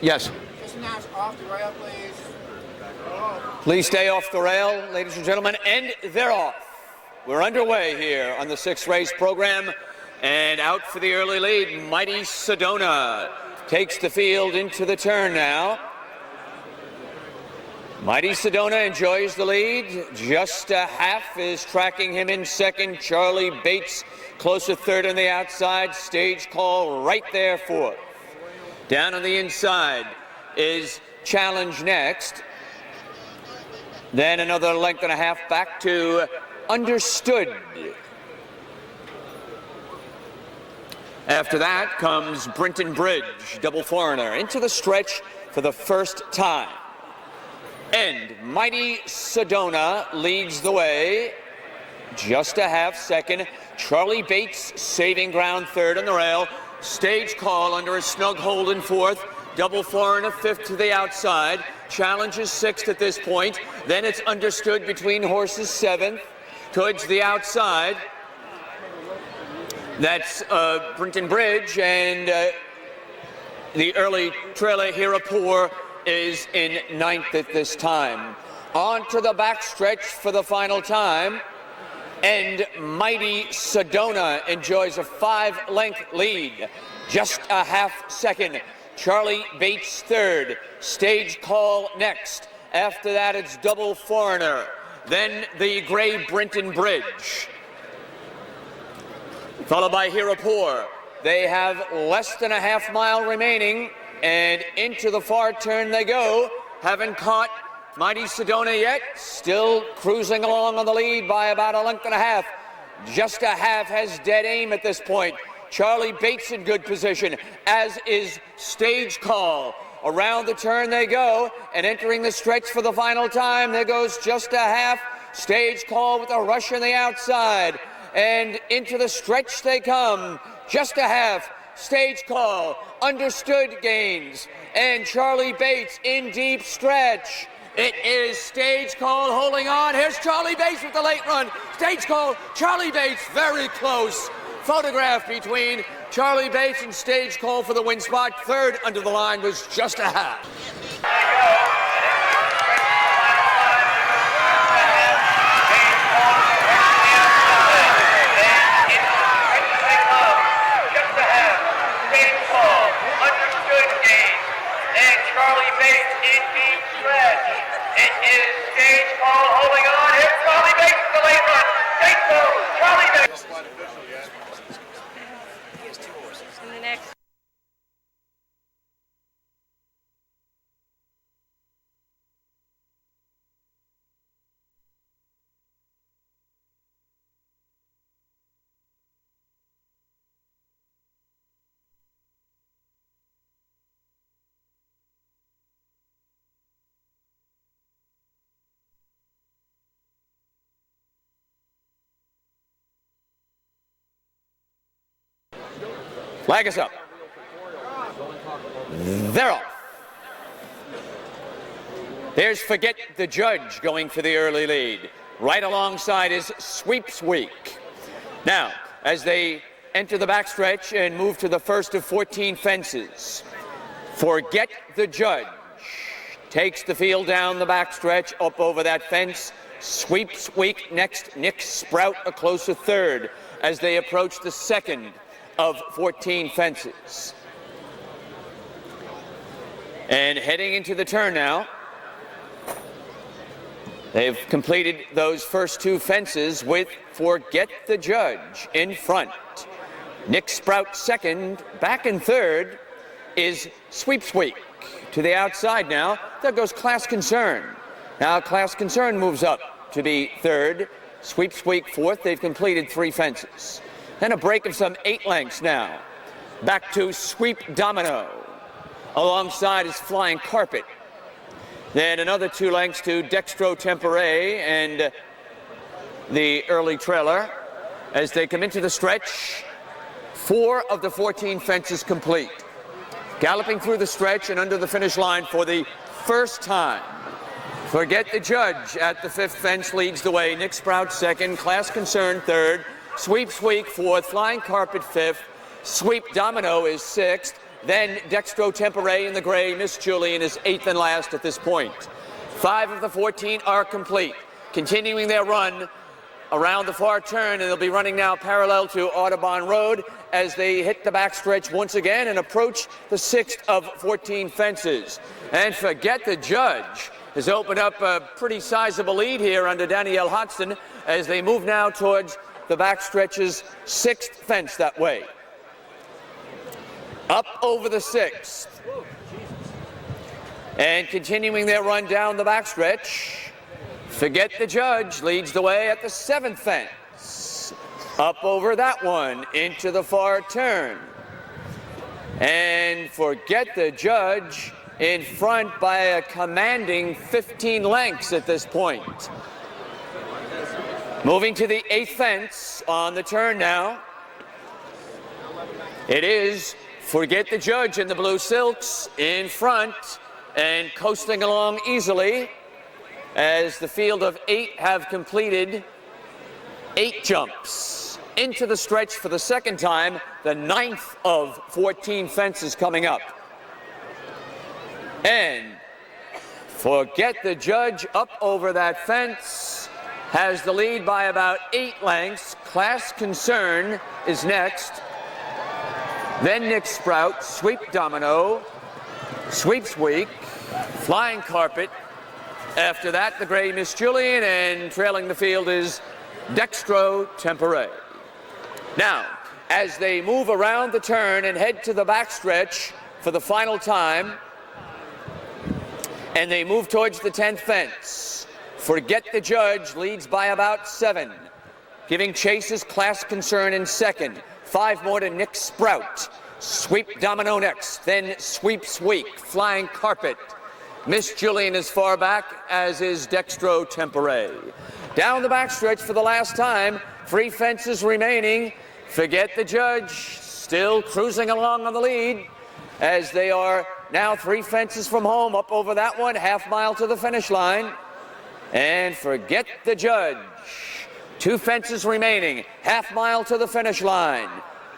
Yes. Just announce off the rail, please. Please stay off the rail, ladies and gentlemen, and they're off. We're underway here on the sixth race program, and out for the early lead, Mighty Sedona takes the field into the turn now. Mighty Sedona enjoys the lead. Just a half is tracking him in second. Charlie Bates closer third on the outside. Stage Call right there fourth. Down on the inside is Challenge Next. Then another length and a half back to Understood. After that comes Brinton Bridge, double foreigner, into the stretch for the first time. And Mighty Sedona leads the way. Just a half second. Charlie Bates saving ground third on the rail. Stage Call under a snug hold in fourth. Double foreigner fifth to the outside. Challenge is sixth at this point. Then it's Understood between horses seventh. Towards the outside. That's Brinton Bridge, and the early trailer Hirapur is in ninth at this time. On to the backstretch for the final time, and Mighty Sedona enjoys a 5-length lead. Just a half second. Charlie Bates third. Stage Call next. After that, it's double foreigner. Then the gray Brinton Bridge, followed by Hirapur. They have less than a half mile remaining, and into the far turn they go. Haven't caught Mighty Sedona yet, still cruising along on the lead by about a length and a half. Just a half has dead aim at this point. Charlie Bates in good position, as is Stage Call. Around the turn they go, and entering the stretch for the final time, there goes just a half. Stage Call with a rush on the outside, and into the stretch they come. Just a half. Stage Call, Understood gains, and Charlie Bates in deep stretch. It is Stage Call holding on. Here's Charlie Bates with the late run. Stage Call, Charlie Bates very close. Photograph between Charlie Bates and Stage Call for the win spot. Third under the line was just a half. Charlie Bates in deep stretch. It is Stage Call holding on. Here's Charlie Bates with the late run. Stage Call, Charlie Bates. He has two horses. And the next. Flag us up. They're off. There's Forget the Judge going for the early lead. Right alongside is Sweeps Week. Now, as they enter the backstretch and move to the first of 14 fences, Forget the Judge takes the field down the backstretch, up over that fence. Sweeps Week next. Nick Sprout a closer third as they approach the second of 14 fences. And heading into the turn now. They've completed those first two fences with Forget the Judge in front. Nick Sprout second. Back in third is Sweeps Week. To the outside now, there goes Class Concern. Now Class Concern moves up to be third. Sweeps Week fourth. They've completed three fences. Then a break of some 8 lengths now. Back to Sweep Domino. Alongside is Flying Carpet. Then another 2 lengths to Dextro Tempore and the early trailer. As they come into the stretch, 4 of the 14 fences complete. Galloping through the stretch and under the finish line for the first time. Forget the Judge at the 5th fence leads the way. Nick Sprout second, Class Concern third. Sweeps Week fourth, Flying Carpet fifth, Sweep Domino is sixth, then Dextro Tempore in the gray. Miss Julian is 8th and last at this point. 5 of the 14 are complete, continuing their run around the far turn, and they'll be running now parallel to Audubon Road as they hit the backstretch once again and approach the 6th of 14 fences. And Forget the Judge has opened up a pretty sizable lead here under Danielle Hodgson as they move now towards the backstretch's 6th fence that way. Up over the 6th. And continuing their run down the backstretch, Forget the Judge leads the way at the 7th fence. Up over that one into the far turn. And Forget the Judge in front by a commanding 15 lengths at this point. Moving to the 8th fence on the turn now. It is Forget the Judge in the blue silks in front and coasting along easily as the field of 8 have completed 8 jumps into the stretch for the second time, the 9th of 14 fences coming up. And Forget the Judge up over that fence has the lead by about 8 lengths. Class Concern is next. Then Nick Sprout, Sweep Domino, Sweeps Week, Flying Carpet. After that, the gray Miss Julian, and trailing the field is Dextro Tempore. Now, as they move around the turn and head to the backstretch for the final time, and they move towards the 10th fence, Forget the Judge leads by about 7, giving Chase's Class Concern in second. 5 more to Nick Sprout. Sweep Domino next, then Sweeps Week, Flying Carpet. Miss Julian is far back, as is Dextro Tempore. Down the backstretch for the last time, 3 fences remaining. Forget the Judge still cruising along on the lead as they are now 3 fences from home, up over that one, half mile to the finish line. And Forget the Judge, 2 fences remaining, half mile to the finish line.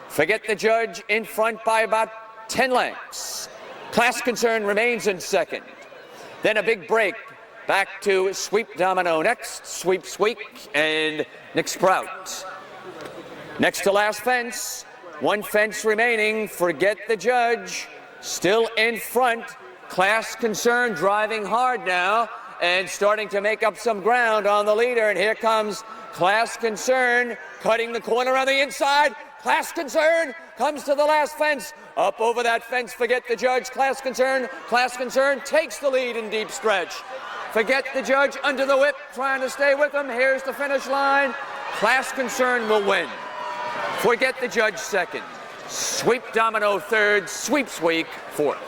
Forget the Judge in front by about 10 lengths. Class Concern remains in second. Then a big break back to Sweep Domino next, Sweeps Week, and Nick Sprout. Next to last fence, 1 fence remaining. Forget the Judge still in front. Class Concern driving hard now and starting to make up some ground on the leader. And here comes Class Concern cutting the corner on the inside. Class Concern comes to the last fence. Up over that fence, Forget the Judge, Class Concern. Class Concern takes the lead in deep stretch. Forget the Judge under the whip, trying to stay with him. Here's the finish line. Class Concern will win. Forget the Judge second. Sweep Domino third. Sweeps Week fourth.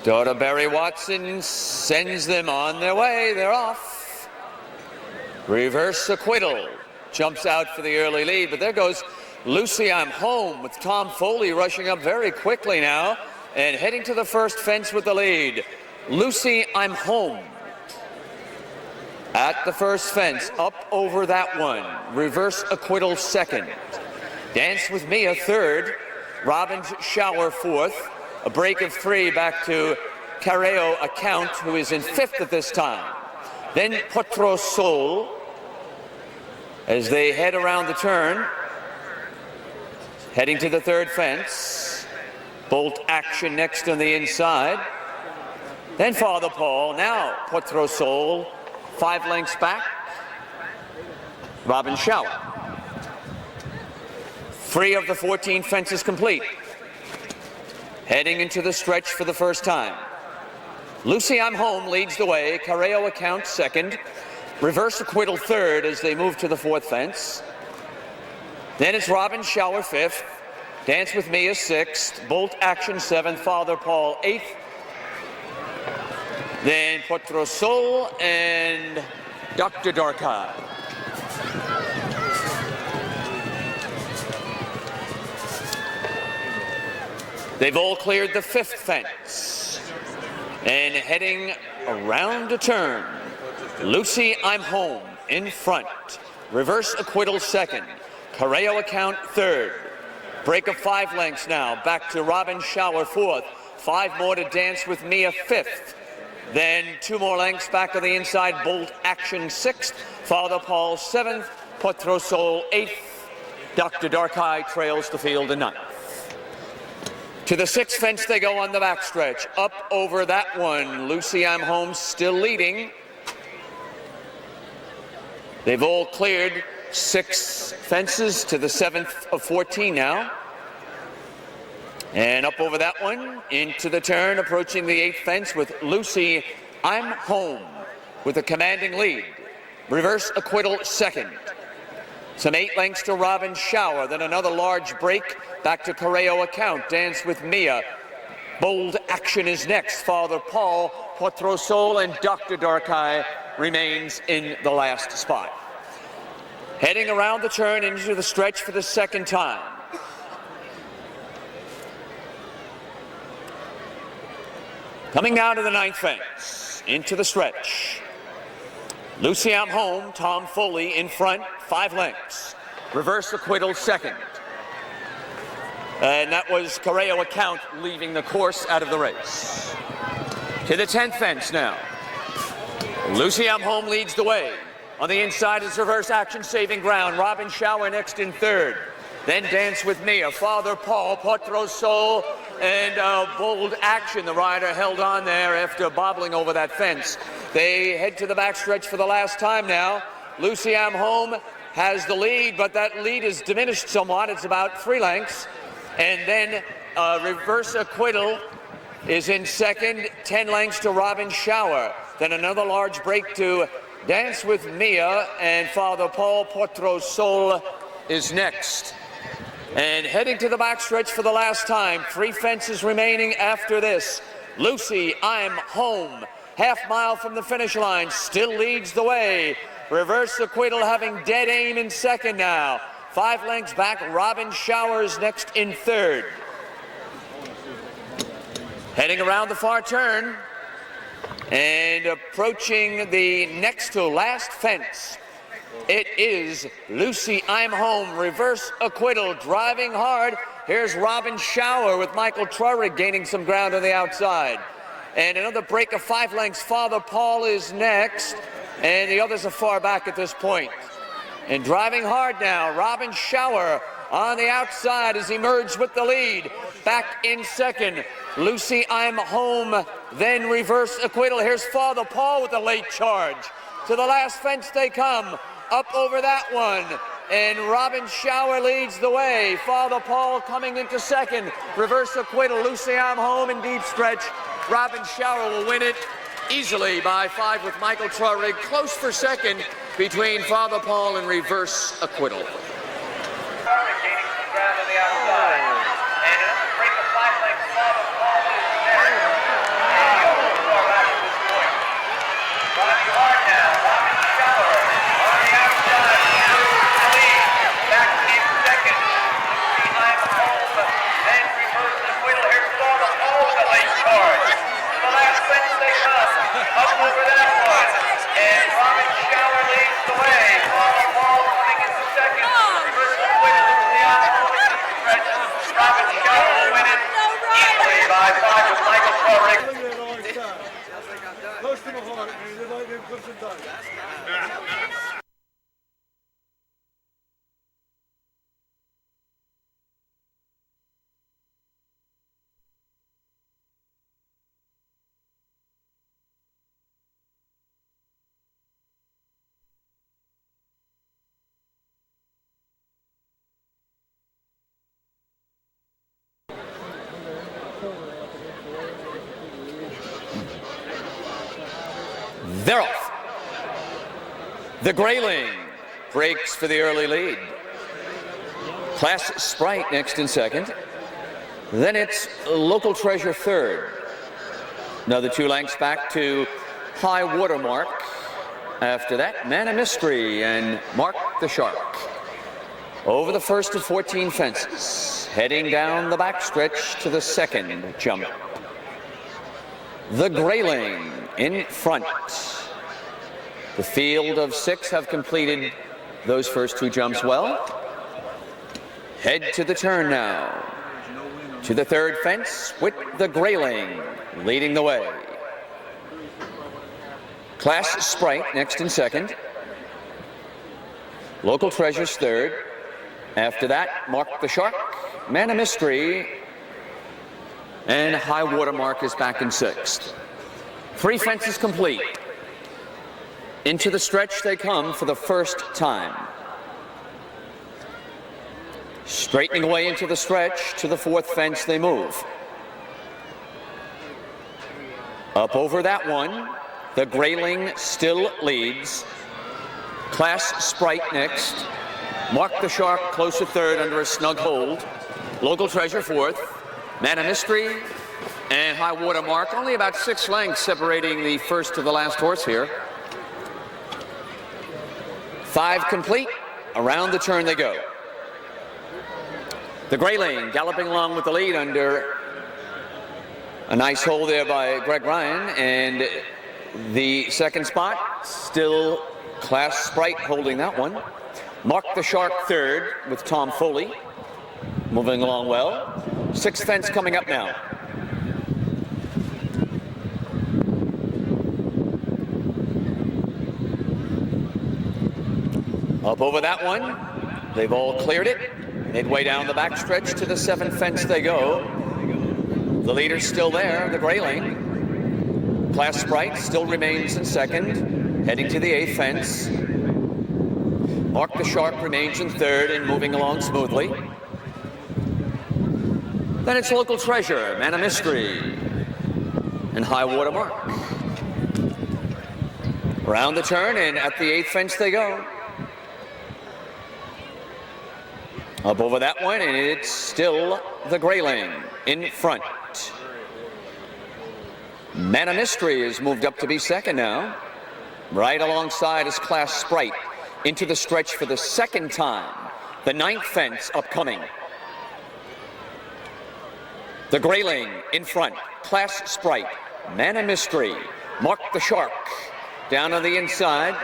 Starter Barry Watson sends them on their way. They're off. Reverse acquittal. Jumps out for the early lead, but there goes Lucy I'm Home with Tom Foley rushing up very quickly now and heading to the first fence with the lead. Lucy, I'm Home. At the first fence, up over that one. Reverse acquittal second. Dance with Mia third. Robbins Shower fourth. A break of 3 back to Carreo Account, who is in 5th at this time. Then Potro Sol as they head around the turn. Heading to the third fence. Bolt Action next on the inside. Then Father Paul. Now Potro Sol. 5 lengths back. Robin Shower. 3 of the 14 fences complete. Heading into the stretch for the first time. Lucy, I'm Home leads the way. Carreo Account second. Reverse Acquittal third as they move to the 4th fence. Then it's Robin Shower 5th. Dance with Mia 6th. Bolt Action 7th. Father Paul 8th. Then Potro Sol and Dr. Darkai. They've all cleared the 5th fence. And heading around a turn. Lucy, I'm Home in front. Reverse Acquittal second. Carreo Account third. Break of 5 lengths now. Back to Robin Shower 4th. 5 more to Dance with Mia 5th. Then 2 more lengths back on the inside. Bolt Action 6th. Father Paul 7th. Potro Sol 8th. Dr. Darkai trails the field in 9th. To the 6th fence they go on the backstretch. Up over that one. Lucy, I'm Home still leading. They've all cleared 6 fences to the 7th of 14 now. And up over that one, into the turn, approaching the 8th fence with Lucy, I'm Home, with a commanding lead. Reverse Acquittal second. Some 8 lengths to Robin Shower, then another large break, back to Carreo Account. Dance with Mia. Bold Action is next. Father Paul, Potro Sol, and Dr. Darkai remains in the last spot. Heading around the turn into the stretch for the second time. Coming down to the 9th fence, into the stretch. Lucy, I'm Home, Tom Foley in front, 5 lengths. Reverse Acquittal second. And that was Carreo Account leaving the course out of the race. To the 10th fence now. Lucy, I'm Home leads the way. On the inside is Reverse Action saving ground. Robin Shower next in third. Then Dance with Mia, Father Paul, Potro Sol, and Bold Action. The rider held on there after bobbling over that fence. They head to the backstretch for the last time now. Lucy, I'm Home has the lead, but that lead is diminished somewhat. It's about 3 lengths. And then Reverse Acquittal is in second, 10 lengths to Robin Shower. Then another large break to Dance with Mia, and Father Paul, Potro Sol is next. And heading to the backstretch for the last time, 3 fences remaining after this. Lucy, I'm Home, half mile from the finish line, still leads the way. Reverse Acquittal having dead aim in second now. 5 lengths back, Robin Showers next in third. Heading around the far turn and approaching the next to last fence. It is Lucy, I'm Home, Reverse Acquittal, driving hard. Here's Robin Shower with Michael Trurrig gaining some ground on the outside. And another break of 5 lengths. Father Paul is next, and the others are far back at this point. And driving hard now, Robin Shower on the outside has emerged with the lead. Back in second, Lucy, I'm Home, then Reverse Acquittal. Here's Father Paul with a late charge. To the last fence they come. Up over that one, and Robin Shower leads the way. Father Paul coming into second. Reverse Acquittal, Lucy, I'm Home in deep stretch. Robin Shower will win it easily by 5 with Michael Trurrig. Close for second between Father Paul and Reverse Acquittal. Gaining some ground on the outside. And another break of 5 lengths. Father Paul is there. And the others are far back at this point. Driving hard now. Robin Shower on the outside. The lead. Back in second. Lucy, I'm Home. Then Reverse Acquittal. Here's Father Paul with a late charge. To the last fence they They're off. The Grayling breaks for the early lead. Class Sprite next in second. Then it's Local Treasure third. Another 2 lengths back to High Watermark. After that, Man of Mystery and Mark the Shark. Over the first of 14 fences, heading down the backstretch to the second jump. The Grayling in front. The field of 6 have completed those first 2 jumps well. Head to the turn now. To the third fence with the Grayling leading the way. Class Sprite next in second. Local Treasures third. After that, Mark the Shark, Man of Mystery, and High Watermark is back in sixth. 3 fences complete. Into the stretch they come for the first time. Straightening away into the stretch, to the 4th fence they move. Up over that one, the Grayling still leads. Class Sprite next. Mark the Shark close to third under a snug hold. Local Treasure 4th. Man of Mystery and High Watermark, only about 6 lengths separating the first to the last horse here. 5 complete. Around the turn they go. The Grayling galloping along with the lead under a nice hold there by Greg Ryan, and the second spot still Class Sprite holding that one. Mark the Shark third with Tom Foley moving along well. 6th fence coming up now. Up over that one, they've all cleared it. Midway down the backstretch to the 7th fence they go. The leader's still there, the Grayling. Class Sprite still remains in second, heading to the 8th fence. Mark the Shark remains in third and moving along smoothly. Then it's Local Treasure, Man of Mystery, and High Watermark. Around the turn and at the 8th fence they go. Up over that one, and it's still the Grayling in front. Man of Mystery is moved up to be second now. Right alongside is Class Sprite. Into the stretch for the second time. The 9th fence upcoming. The Grayling in front. Class Sprite. Man of Mystery. Mark the Shark. Down on the inside.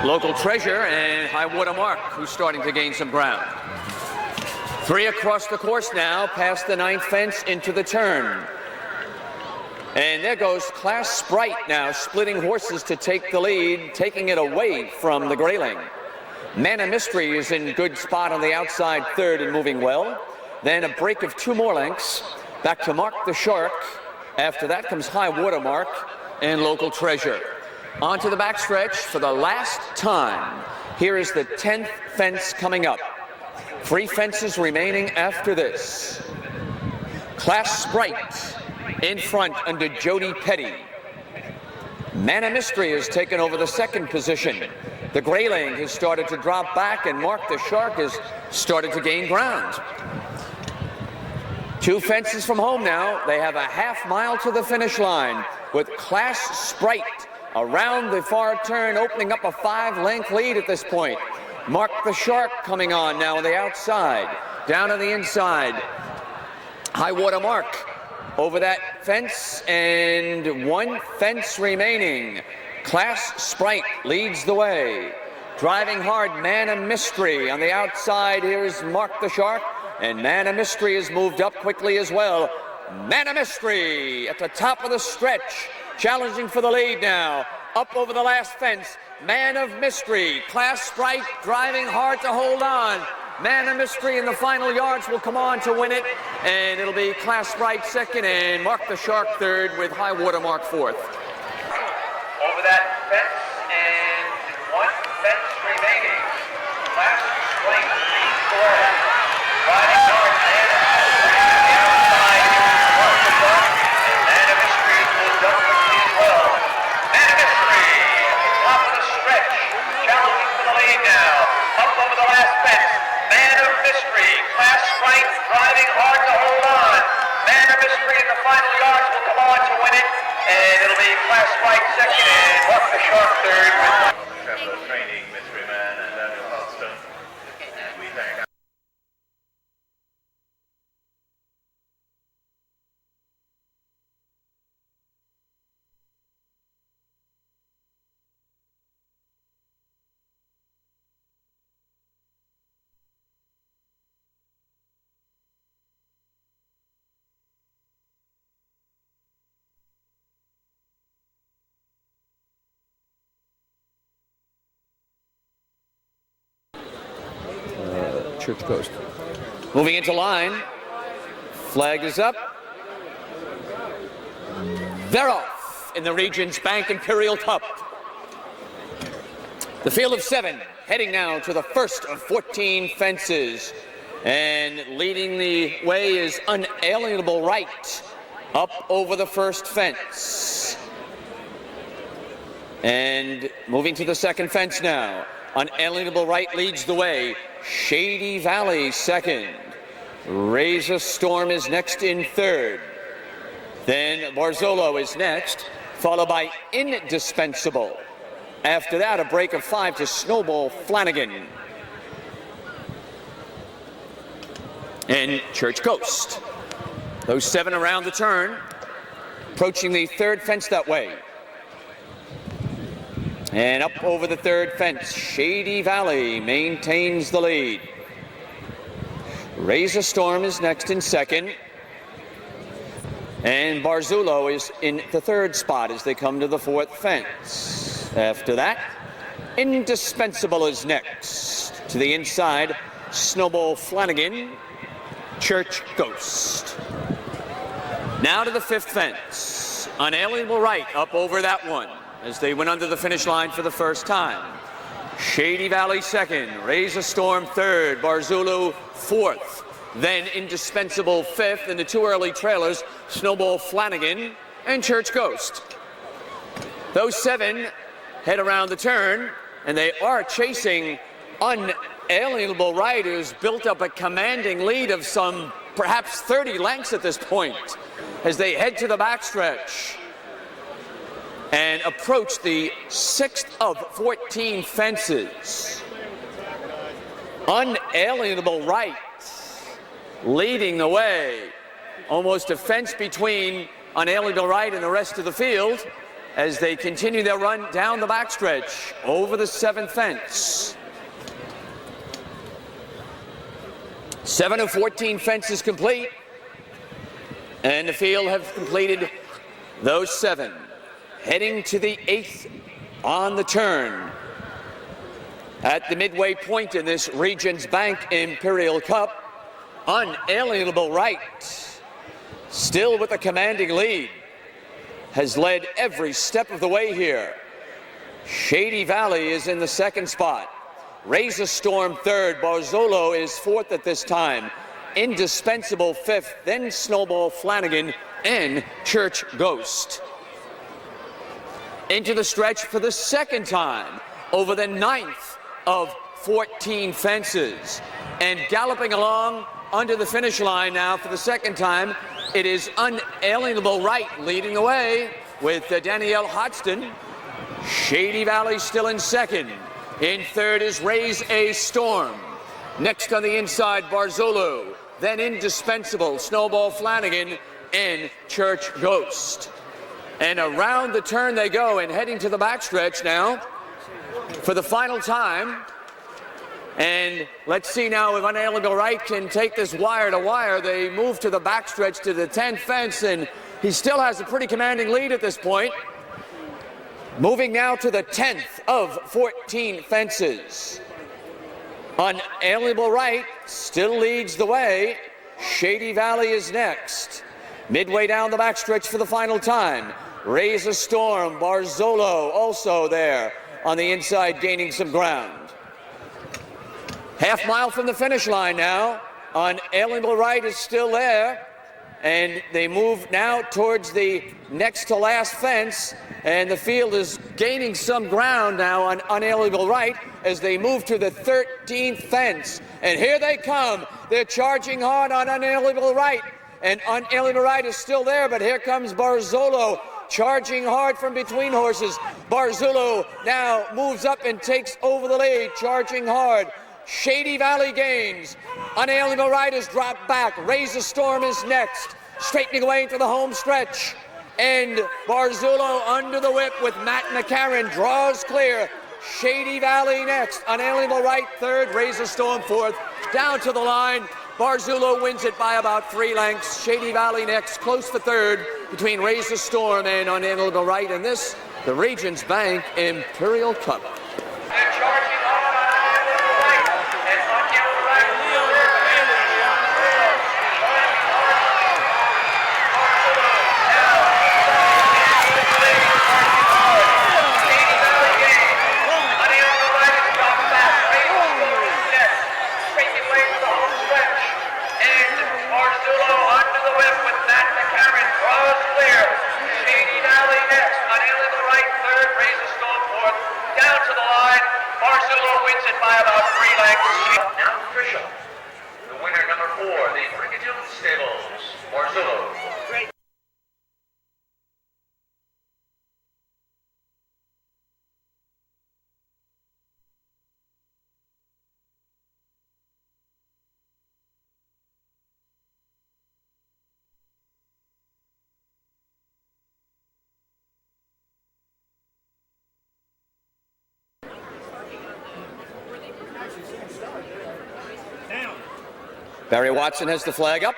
Local Treasure and High Watermark, who's starting to gain some ground. 3 across the course now, past the 9th fence into the turn. And there goes Class Sprite now, splitting horses to take the lead, taking it away from the Grayling. Man of Mystery is in good spot on the outside third and moving well. Then a break of 2 more lengths, back to Mark the Shark. After that comes High Watermark and Local Treasure. Onto the backstretch for the last time. Here is the 10th fence coming up. 3 fences remaining after this. Class Sprite in front under Jody Petty. Man of Mystery has taken over the second position. The Grayling has started to drop back, and Mark the Shark has started to gain ground. 2 fences from home now. They have a half mile to the finish line with Class Sprite around the far turn, opening up a 5-length lead at this point. Mark the Shark coming on now on the outside. Down on the inside, High Watermark over that fence, and 1 fence remaining. Class Sprite leads the way. Driving hard, Man of Mystery on the outside. Here's Mark the Shark, and Man of Mystery has moved up quickly as well. Man of Mystery at the top of the stretch, challenging for the lead now. Up over the last fence, Man of Mystery. Class Sprite driving hard to hold on. Man of Mystery in the final yards will come on to win it, and it'll be Class Sprite second and Mark the Shark third with High Watermark fourth. Over that fence and 1 fence remaining. Class Sprite leads the way. Riding hard, Man of Mystery on the outside. Mark the Shark, and Man of Mystery moved up quickly as well. Class Spike second and Buck the Shark third with Traveler Training, Mystery Man and Daniel Halston. And we thank Church Coast. Moving into line. Flag is up. They're off in the Regents Bank Imperial Cup. The field of 7 heading now to the first of 14 fences. And leading the way is Unalienable Right up over the first fence. And moving to the second fence now. Unalienable Right leads the way. Shady Valley second. Raise a Storm is next in third. Then Barzolo is next, followed by Indispensable. After that, a break of 5 to Snowball Flanagan. And Church Ghost. Those 7 around the turn, approaching the third fence that way. And up over the third fence, Shady Valley maintains the lead. Raise a Storm is next in second. And Barzulo is in the third spot as they come to the fourth fence. After that, Indispensable is next. To the inside, Snowball Flanagan, Church Ghost. Now to the fifth fence. Unalienable Right up over that one as they went under the finish line for the first time. Shady Valley second, Raise a Storm third, Barzulu fourth, then Indispensable fifth, and the 2 early trailers, Snowball Flanagan and Church Ghost. Those 7 head around the turn, and they are chasing Unalienable Right, who's built up a commanding lead of some perhaps 30 lengths at this point as they head to the backstretch and approach the 6th of 14 fences. Unalienable Right leading the way. Almost a fence between Unalienable Right and the rest of the field as they continue their run down the backstretch over the 7th fence. 7 of 14 fences complete, and the field have completed those 7. Heading to the 8th on the turn. At the midway point in this Regents Bank Imperial Cup, Unalienable Right, still with a commanding lead, has led every step of the way here. Shady Valley is in the second spot. Raise a Storm third, Barzolo is fourth at this time. Indispensable fifth, then Snowball Flanagan and Church Ghost. Into the stretch for the second time over the 9th of 14 fences. And galloping along under the finish line now for the second time, it is Unalienable Right leading the way with Danielle Hodgson. Shady Valley still in second. In third is Raise a Storm. Next on the inside, Barzolo. Then Indispensable, Snowball Flanagan, and Church Ghost. And around the turn they go, and heading to the backstretch now for the final time. And let's see now if Unalienable Right can take this wire to wire. They move to the backstretch to the 10th fence, and he still has a pretty commanding lead at this point. Moving now to the 10th of 14 fences. Unalienable Right still leads the way. Shady Valley is next. Midway down the backstretch for the final time. Raise a Storm, Barzolo also there on the inside gaining some ground. Half mile from the finish line now. Unalienable Right is still there. And they move now towards the next to last fence. And the field is gaining some ground now on Unalienable Right as they move to the 13th fence. And here they come. They're charging hard on Unalienable Right. And Unalienable Right is still there, but here comes Barzolo charging hard from between horses. Barzullo now moves up and takes over the lead, charging hard. Shady Valley gains. Unalienable Right is dropped back. Raise the Storm is next, straightening away into the home stretch. And Barzullo under the whip with Matt McCarran draws clear. Shady Valley next. Unalienable Right third. Raise the Storm fourth. Down to the line. Barzullo wins it by about 3 lengths. Shady Valley next, close to third between Raise the Storm and Unalienable Right. And this, the Regents Bank Imperial Cup. And charging on Unalienable Right. And Unalienable Right. By about 3 lengths. Now official. The winner, number 4, the Brigadoon Stables, Barzullo. Barry Watson has the flag up.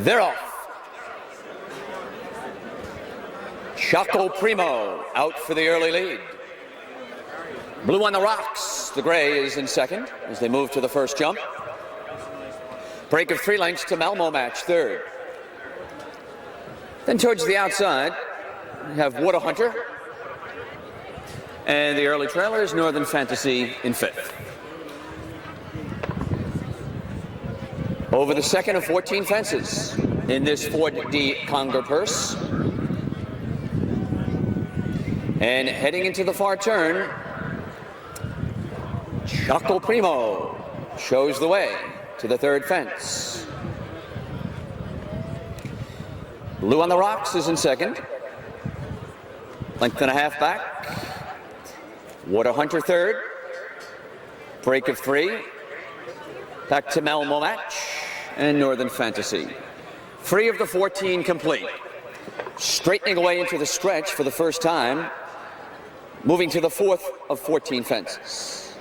They're off. Chaco Primo out for the early lead. Blue on the Rocks, the gray, is in second as they move to the first jump. Break of 3 lengths to Malmo Match third. Then towards the outside, we have Water Hunter. And the early trailers, Northern Fantasy in fifth. Over the second of 14 fences in this Ford D Conger purse. And heading into the far turn, Chaco Primo shows the way to the third fence. Blue on the Rocks is in second. Length and a half back. Water Hunter third. Break of 3. Back to Malmo Match and Northern Fantasy. 3 of the 14 complete. Straightening away into the stretch for the first time. Moving to the 4th of 14 fences.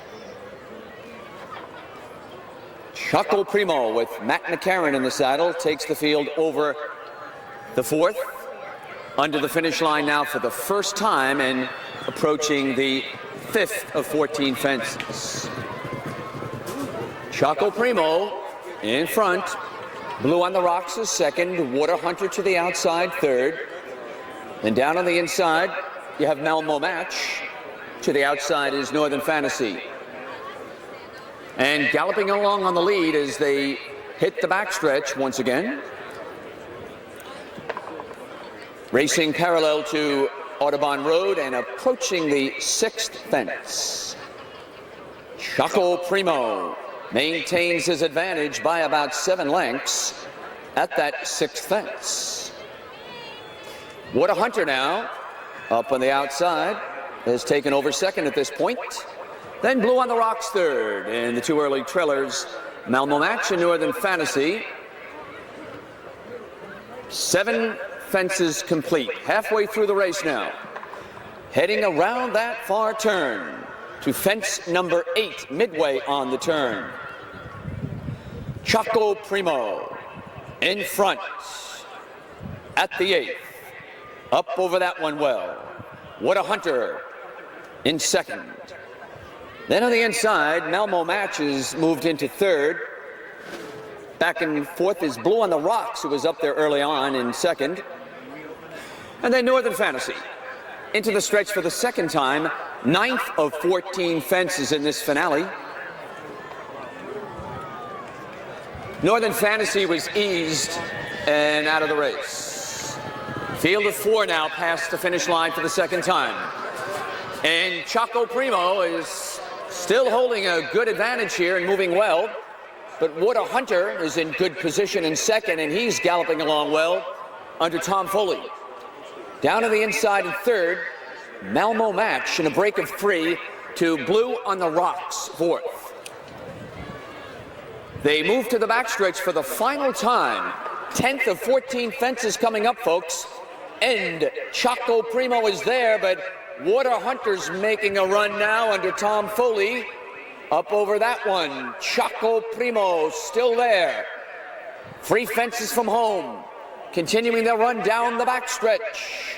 Chaco Primo with Matt McCarran in the saddle takes the field over the 4th. Under the finish line now for the first time and approaching the 5th of 14 fences. Chaco Primo in front. Blue on the Rocks is second. Water Hunter to the outside third. Then down on the inside, you have Malmo Match. To the outside is Northern Fantasy. And galloping along on the lead as they hit the backstretch once again. Racing parallel to Audubon Road and approaching the 6th fence. Chaco Primo maintains his advantage by about 7 lengths at that 6th fence. Water Hunter now up on the outside has taken over second at this point. Then Blue on the Rocks third, and the 2 early trailers, Malmo Match and Northern Fantasy. 7 fences complete, halfway through the race now. Heading around that far turn to fence number 8, midway on the turn. Chaco Primo in front at the 8th. Up over that one well. Water Hunter in second. Then on the inside, Malmo Match is moved into third. Back and forth is Blue on the Rocks, who was up there early on in second. And then Northern Fantasy into the stretch for the second time, 9th of 14 fences in this finale. Northern Fantasy was eased and out of the race. Field of 4 now past the finish line for the second time. And Chaco Primo is still holding a good advantage here and moving well. but Water Hunter is in good position in second, and he's galloping along well under Tom Foley. Down to the inside in third, Malmo Match in a break of 3 to Blue on the Rocks, fourth. They move to the backstretch for the final time. 10th of 14 fences coming up, folks. And Choco Primo is there, but Water Hunter's making a run now under Tom Foley. Up over that one, Choco Primo still there. 3 fences from home, continuing their run down the backstretch.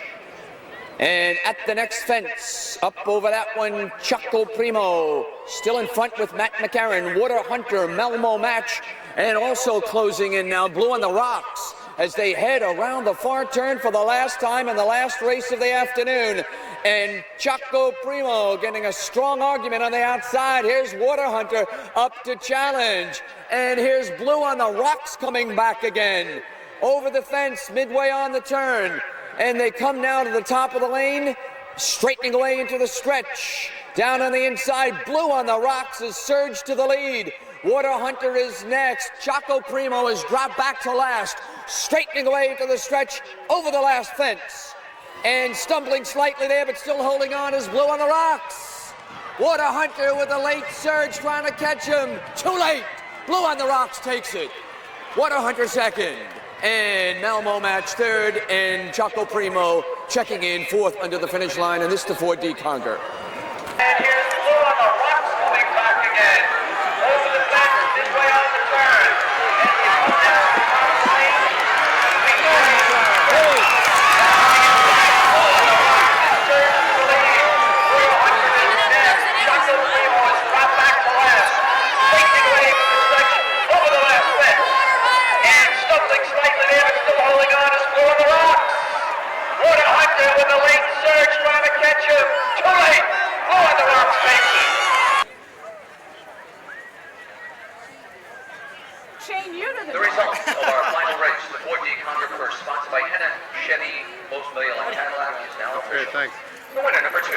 And at the next fence, up over that one, Choco Primo, still in front with Matt McCarron, Water Hunter, Malmo Match, and also closing in now, Blue on the Rocks, as they head around the far turn for the last time in the last race of the afternoon. And Choco Primo getting a strong argument on the outside. Here's Water Hunter up to challenge. And here's Blue on the Rocks coming back again. Over the fence, midway on the turn. And they come now to the top of the lane, straightening away into the stretch. Down on the inside, Blue on the Rocks has surged to the lead. Water Hunter is next. Choco Primo has dropped back to last, straightening away into the stretch over the last fence. And stumbling slightly there, but still holding on, is Blue on the Rocks. Water Hunter with a late surge trying to catch him. Too late. Blue on the Rocks takes it. Water Hunter second. And Malmo Match third, and Choco Primo checking in fourth under the finish line, and this to 4D Conger. And here's Blue on the Rocks coming back again. Over the fence, this way on the turn. And we come down to the top of the lane. We go on the Rocks is surged to the lead. Water Hunter is next. Choco Primo has dropped back to last. Taking away from the stretch over the last fence. And stumbling slightly there, but still holding on is Blue on the Rocks. Water Hunter with a late surge trying to catch him. Too late. Blue on the Rocks takes it. Shane, you to The results of our final race, the 4D Conger Purse, sponsored by Henna, Chevy, Oldsmobile, and Cadillac, is now official. Thanks. The winner, number 2,